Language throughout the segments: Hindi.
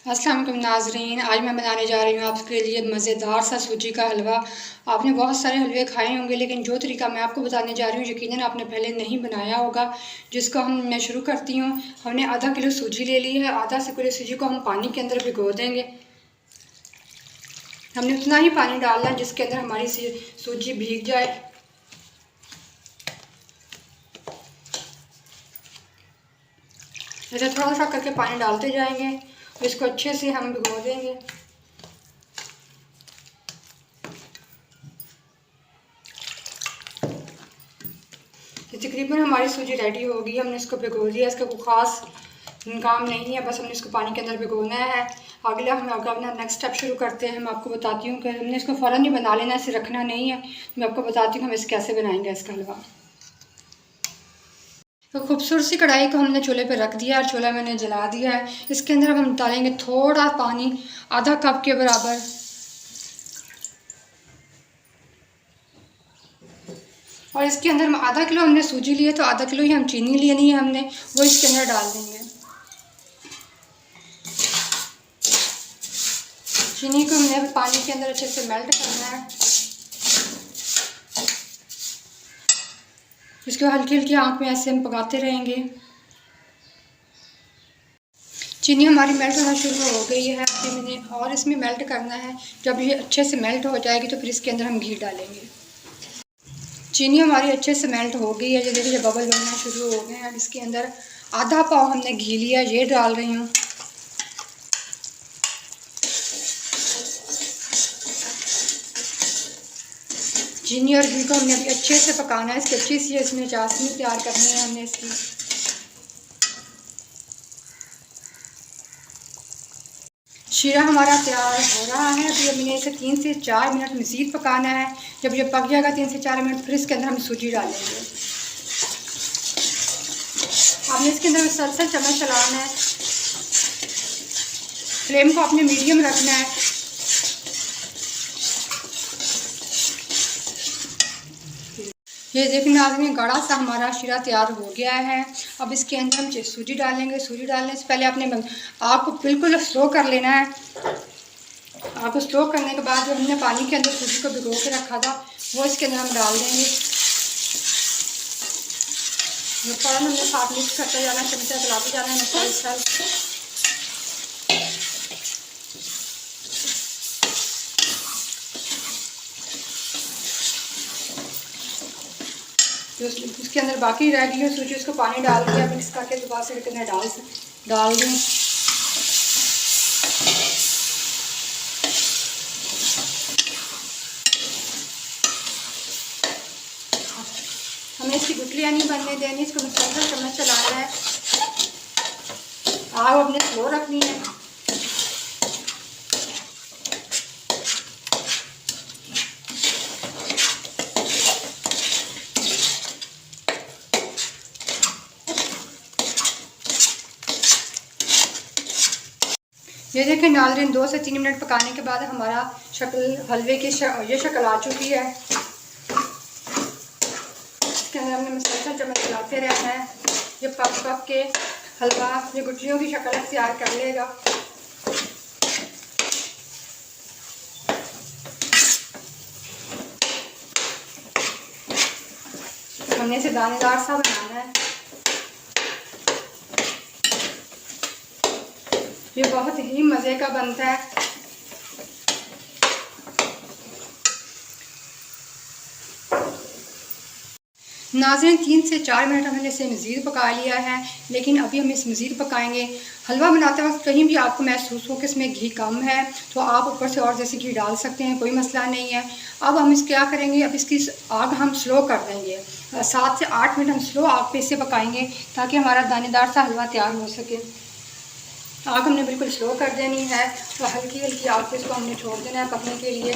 अस्सलाम वालेकुम नाज़रीन, आज मैं बनाने जा रही हूँ आपके लिए मज़ेदार सा सूजी का हलवा। आपने बहुत सारे हलवे खाए होंगे, लेकिन जो तरीका मैं आपको बताने जा रही हूँ यकीनन आपने पहले नहीं बनाया होगा। जिसको मैं शुरू करती हूँ। हमने आधा किलो सूजी ले ली है। आधा से किलो सूजी को हम पानी के अंदर भिगो देंगे। हमने उतना ही पानी डालना है जिसके अंदर हमारी सूजी भीग जाए। ऐसे थोड़ा सा करके पानी डालते जाएंगे। इसको अच्छे से हम भिगो देंगे। तकरीबन हमारी सूजी रेडी होगी। हमने इसको भिगो दिया। इसका कोई ख़ास काम नहीं है, बस हमने इसको पानी के अंदर भिगोना है। अगला हम अपना नेक्स्ट स्टेप शुरू करते हैं। मैं आपको बताती हूँ कि हमने इसको फ़ौरन ही बना लेना, इसे रखना नहीं है। मैं आपको बताती हूँ हम इसे कैसे बनाएंगे इसका हलवा। तो खूबसूरत सी कढ़ाई को हमने चूल्हे पे रख दिया और चूल्हा मैंने जला दिया है। इसके अंदर हम डालेंगे थोड़ा पानी, आधा कप के बराबर। और इसके अंदर आधा किलो हमने सूजी ली है, तो आधा किलो ही हम चीनी लेनी है हमने, वो इसके अंदर डाल देंगे। चीनी को हमने पानी के अंदर अच्छे से मेल्ट करना है। इसको हल्की हल्की आंच में ऐसे हम पकाते रहेंगे। चीनी हमारी मेल्ट होना शुरू हो गई है। अभी मैंने और इसमें मेल्ट करना है। जब ये अच्छे से मेल्ट हो जाएगी तो फिर इसके अंदर हम घी डालेंगे। चीनी हमारी अच्छे से मेल्ट हो गई है। जैसे कि बबल बनना शुरू हो गए हैं। अब इसके अंदर आधा पाव हमने घी लिया, ये डाल रही हूँ। चीनी और घी को हमने अभी अच्छे से पकाना है। इसकी अच्छी सी इसमें चाशनी तैयार करनी है हमने इसकी। शीरा हमारा तैयार हो रहा है। अभी हमने इसे 3 से 4 मिनट मज़ीद पकाना है। जब ये पक जाएगा 3 से 4 मिनट, फिर इसके अंदर हम सूजी डालेंगे। आपने इसके अंदर मुसलसल चम्मच चलाना है। फ्लेम को आपने मीडियम रखना है। ये देखिए नाज़रीन, गाढ़ा सा हमारा शीरा तैयार हो गया है। अब इसके अंदर हम सूजी डालेंगे। सूजी डालने से पहले आपने आग को बिल्कुल स्लो कर लेना है। आग को स्लो करने के बाद जो हमने पानी के अंदर सूजी को भिगो के रखा था, वो इसके अंदर हम डाल देंगे। फ़ौरन हमने साथ मिक्स करते जाना, चमचा चलाते जाना है मसाला। जो उसके अंदर बाकी रह गई है सूजी, उसको पानी डाल के मिक्स करके दोबारा से इसके अंदर डाल दें। हमें इसकी गुठलियाँ नहीं बनने देनी। इसको मुसलसल चम्मच चलाना है। आग अपने स्लो रखनी है। ये देखें नाज़रीन, 2 से 3 मिनट पकाने के बाद हमारा हलवे की ये शक्ल आ चुकी है। इसके अंदर हमने मुसलसल चम्मच चलाते रहना है। ये पक के हलवा ये गुठलियों की शक्ल तैयार कर लेगा। हमने इसे दानेदार सा बनाना है। ये बहुत ही मज़े का बनता है। नाज़रीन, 3 से 4 मिनट हमने इसे मज़ीद पका लिया है, लेकिन अभी हम इस मज़ीद पकाएंगे। हलवा बनाते वक्त कहीं भी आपको महसूस हो कि इसमें घी कम है, तो आप ऊपर से और जैसे घी डाल सकते हैं, कोई मसला नहीं है। अब हम इस क्या करेंगे, अब इसकी आग हम स्लो कर देंगे। 7 से 8 मिनट हम स्लो आग पे इसे पकाएंगे, ताकि हमारा दानेदार सा हलवा तैयार हो सके। आग हमने बिल्कुल स्लो कर देनी है। तो हल्की हल्की आग पे इसको हमने छोड़ देना है पकने के लिए।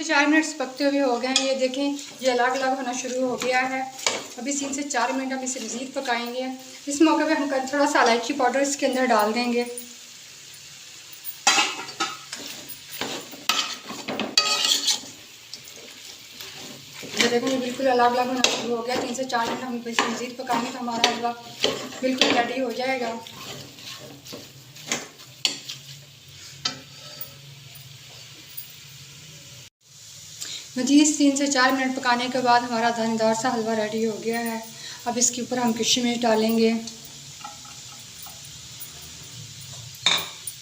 4 मिनट पकते हुए हो गए हैं। ये देखें, ये अलग अलग होना शुरू हो गया है। अभी 3 से 4 मिनट हम इसे मज़ीद पकाएंगे। इस मौके पे हम थोड़ा सा इलायची पाउडर इसके अंदर डाल देंगे। तो देखो ये बिल्कुल अलग अलग होना शुरू हो गया। 3 से 4 मिनट हम इसे मज़ीद पकाएंगे तो हमारा हलवा बिल्कुल रेडी हो जाएगा। मज़ीद 3 से 4 मिनट पकाने के बाद हमारा दानेदार सा हलवा रेडी हो गया है। अब इसके ऊपर हम किशमिश डालेंगे।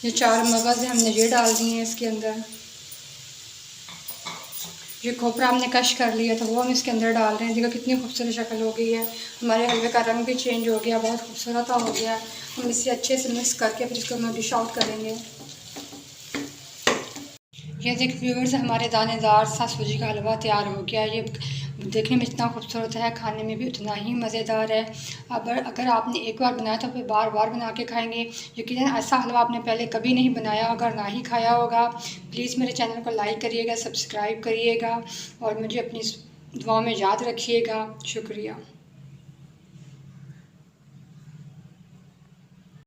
ये 4 मगज़ हमने ये डाल दिए हैं इसके अंदर। ये खोपरा हमने कश कर लिया था वो हम इसके अंदर डाल रहे हैं। देखो कितनी खूबसूरत शक्ल हो गई है। हमारे हलवे का रंग भी चेंज हो गया, बहुत खूबसूरत हो गया। हम इसे अच्छे से मिक्स करके फिर इसको हम डिश आउट करेंगे। ये देखिए व्यूअर्स, हमारे दानेदार सा सूजी का हलवा तैयार हो गया। ये देखने में इतना खूबसूरत है, खाने में भी उतना ही मज़ेदार है। अब अगर आपने एक बार बनाया तो फिर बार बार बना के खाएंगे। यकीनन ऐसा हलवा आपने पहले कभी नहीं बनाया, अगर ना ही खाया होगा। प्लीज़ मेरे चैनल को लाइक करिएगा, सब्सक्राइब करिएगा और मुझे अपनी दुआओं में याद रखिएगा। शुक्रिया।